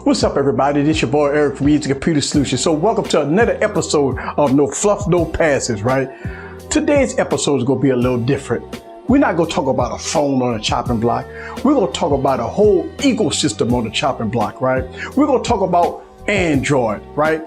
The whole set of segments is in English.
What's up, everybody? This your boy Eric from Easy Computer Solutions. So welcome to another episode of No Fluff, No Passes, right? Today's episode is going to be a little different. We're not going to talk about a phone on a chopping block. We're going to talk about a whole ecosystem on the chopping block, right? We're going to talk about Android, right?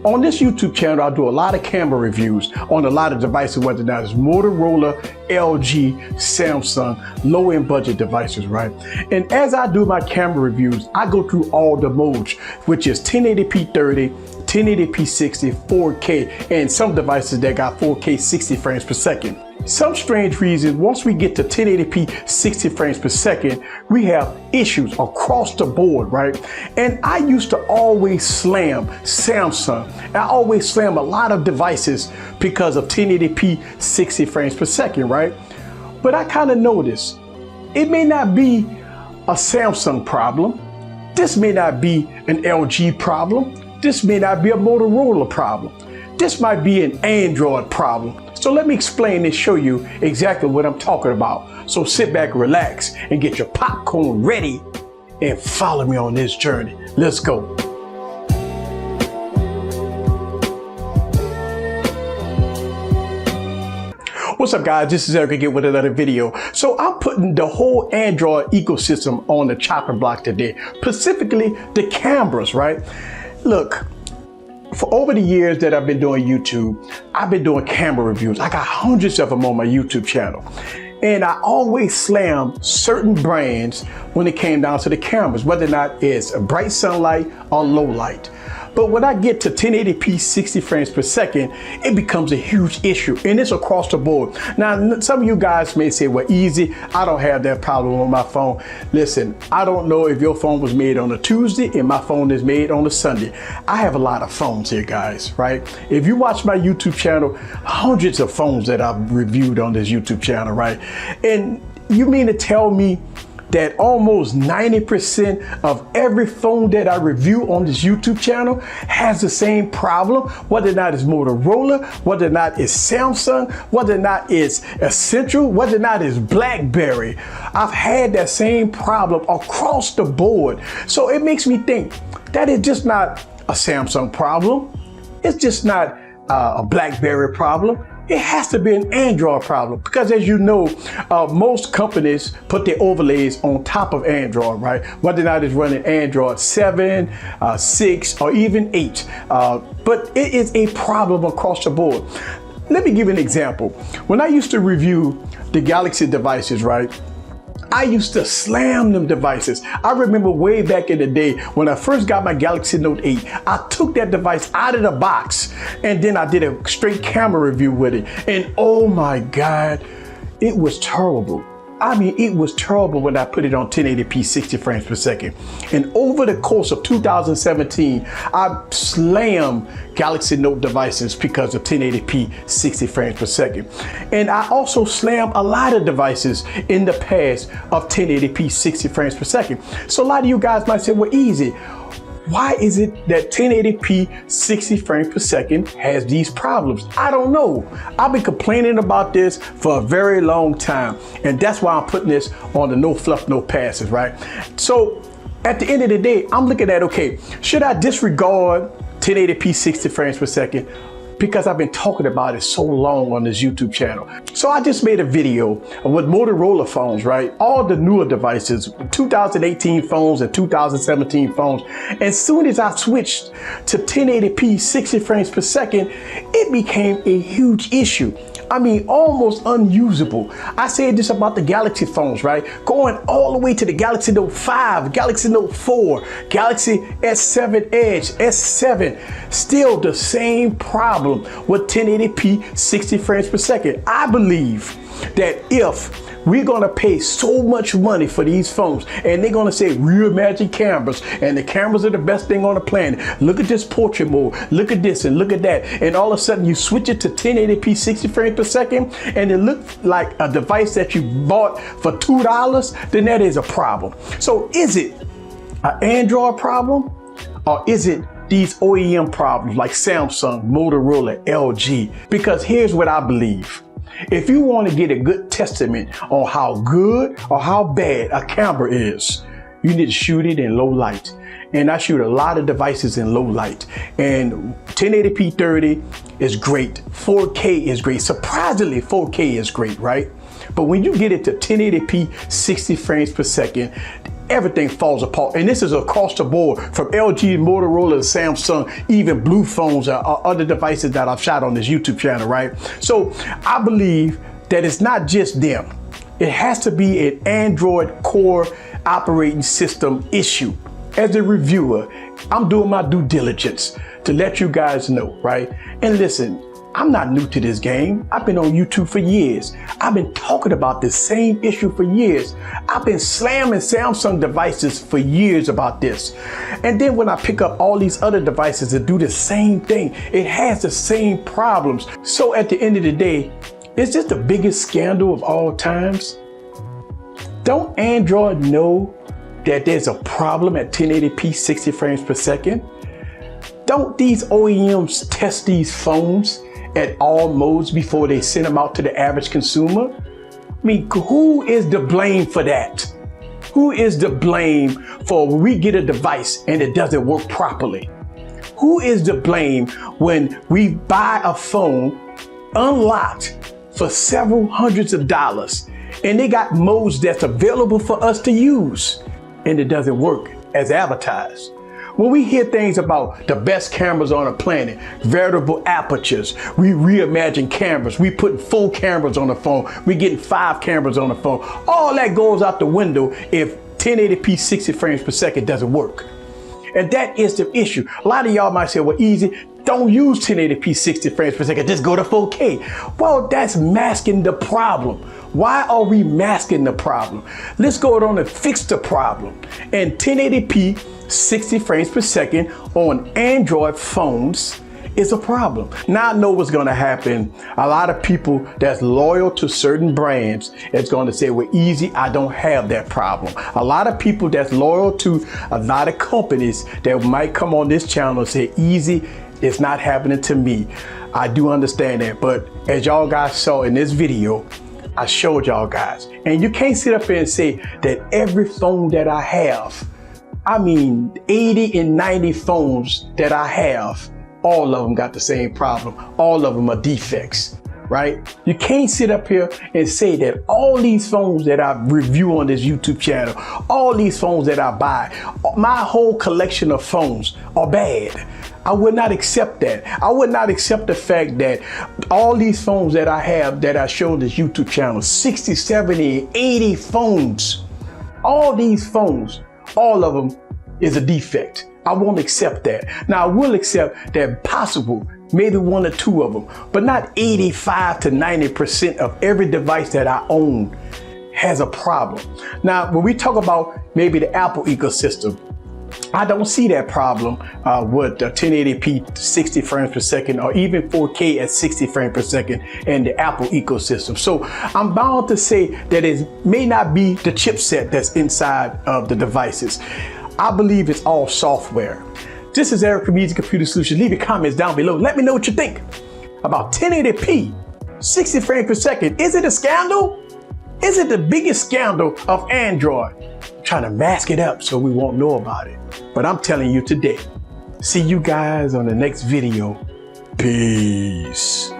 On this YouTube channel, I do a lot of camera reviews on a lot of devices, whether or not it's Motorola, LG, Samsung, low-end budget devices, right? And as I do my camera reviews, I go through all the modes, which is 1080p 30, 1080p 60, 4K, and some devices that got 4K 60 frames per second. Some strange reason, once we get to 1080p 60 frames per second, we have issues across the board, right? And I used to always slam Samsung. I always slam a lot of devices because of 1080p 60 frames per second, right? But I kind of noticed it may not be a Samsung problem. This may not be an LG problem. This may not be a Motorola problem. This might be an Android problem. So let me explain and show you exactly what I'm talking about. So sit back, relax, and get your popcorn ready and follow me on this journey. Let's go. What's up, guys? This is Eric again with another video. So I'm putting the whole Android ecosystem on the chopping block today, specifically the cameras, right? Look, for over the years that I've been doing YouTube, I've been doing camera reviews. I got hundreds of them on my YouTube channel. And I always slam certain brands when it came down to the cameras, whether or not it's a bright sunlight or low light. But when I get to 1080p 60 frames per second, it becomes a huge issue, and it's across the board. Now, some of you guys may say, well, easy, I don't have that problem on my phone. Listen, I don't know if your phone was made on a Tuesday and my phone is made on a Sunday. I have a lot of phones here, guys, right? If you watch my YouTube channel, hundreds of phones that I've reviewed on this YouTube channel, right? And you mean to tell me that almost 90% of every phone that I review on this YouTube channel has the same problem, whether or not it's Motorola, whether or not it's Samsung, whether or not it's Essential, whether or not it's Blackberry. I've had that same problem across the board. So it makes me think that it's just not a Samsung problem. It's just not a Blackberry problem. It has to be an Android problem, because as you know, most companies put their overlays on top of Android, right? Whether or not it's running Android 7, 6, or even 8. But it is a problem across the board. Let me give you an example. When I used to review the Galaxy devices, right? I used to slam them devices. I remember way back in the day when I first got my Galaxy Note 8, I took that device out of the box and then I did a straight camera review with it. And oh my God, it was terrible. I mean, it was terrible when I put it on 1080p 60 frames per second. And over the course of 2017, I slammed Galaxy Note devices because of 1080p 60 frames per second. And I also slammed a lot of devices in the past of 1080p 60 frames per second. So a lot of you guys might say, well, easy. Why is it that 1080p 60 frames per second has these problems? I don't know. I've been complaining about this for a very long time, and that's why I'm putting this on the No Fluff, No Passes, right? So at the end of the day, I'm looking at, okay, should I disregard 1080p 60 frames per second? Because I've been talking about it so long on this YouTube channel. So I just made a video with Motorola phones, right? All the newer devices, 2018 phones and 2017 phones. As soon as I switched to 1080p 60 frames per second, it became a huge issue. I mean, almost unusable. I said this about the Galaxy phones, right? Going all the way to the Galaxy Note 5, Galaxy Note 4, Galaxy S7 Edge, S7, still the same problem with 1080p 60 frames per second. I believe that if we're gonna pay so much money for these phones and they're gonna say reimagined cameras and the cameras are the best thing on the planet, look at this portrait mode, look at this and look at that, and all of a sudden you switch it to 1080p 60 frames per second and it looks like a device that you bought for $2, then that is a problem. So is it an Android problem, or is it these OEM problems like Samsung, Motorola, LG? Because here's what I believe. If you want to get a good testament on how good or how bad a camera is, you need to shoot it in low light. and I shoot a lot of devices in low light, and 1080p 30 is great. 4K is great. Surprisingly, 4K is great, right? But when you get it to 1080p 60 frames per second, everything falls apart. And this is across the board, from LG, Motorola, Samsung, even Blue phones or other devices that I've shot on this YouTube channel, right? So I believe that it's not just them. It has to be an Android core operating system issue. As a reviewer, I'm doing my due diligence to let you guys know, right? And listen, I'm not new to this game. I've been on YouTube for years. I've been talking about this same issue for years. I've been slamming Samsung devices for years about this. And then when I pick up all these other devices that do the same thing, it has the same problems. So at the end of the day, is this the biggest scandal of all times? Don't Android know that there's a problem at 1080p 60 frames per second? Don't these OEMs test these phones at all modes before they send them out to the average consumer? I mean, who is to blame for that? Who is to blame for when we get a device and it doesn't work properly? Who is to blame when we buy a phone unlocked for several hundreds of dollars and they got modes that's available for us to use and it doesn't work as advertised? When we hear things about the best cameras on the planet, variable apertures, we reimagine cameras, we put full cameras on the phone, we getting 5 cameras on the phone, all that goes out the window if 1080p 60 frames per second doesn't work. And that is the issue. A lot of y'all might say, well, easy, don't use 1080p 60 frames per second, just go to 4K. Well, that's masking the problem. Why are we masking the problem? Let's go on and fix the problem. And 1080p 60 frames per second on Android phones is a problem. Now I know what's going to happen. A lot of people that's loyal to certain brands is going to say, well, easy, I don't have that problem. A lot of people that's loyal to a lot of companies that might come on this channel and say, easy, it's not happening to me. I do understand that, but as y'all guys saw in this video, I showed y'all guys, and you can't sit up here and say that every phone that I have, I mean 80 and 90 phones that I have, all of them got the same problem. All of them are defects, right? You can't sit up here and say that all these phones that I review on this YouTube channel, all these phones that I buy, my whole collection of phones are bad. I would not accept that. I would not accept the fact that all these phones that I have that I show on this YouTube channel, 60, 70, 80 phones, all these phones, all of them is a defect. I won't accept that. Now I will accept that possible, maybe 1 or 2 of them, but not 85 to 90% of every device that I own has a problem. Now, when we talk about maybe the Apple ecosystem, I don't see that problem with 1080p 60 frames per second or even 4K at 60 frames per second in the Apple ecosystem. So I'm bound to say that it may not be the chipset that's inside of the devices. I believe it's all software. This is Eric from Easy Computer Solutions. Leave your comments down below. Let me know what you think about 1080p 60 frames per second. Is it a scandal? Is it the biggest scandal of Android? I'm trying to mask it up so we won't know about it. But I'm telling you today. See you guys on the next video. Peace.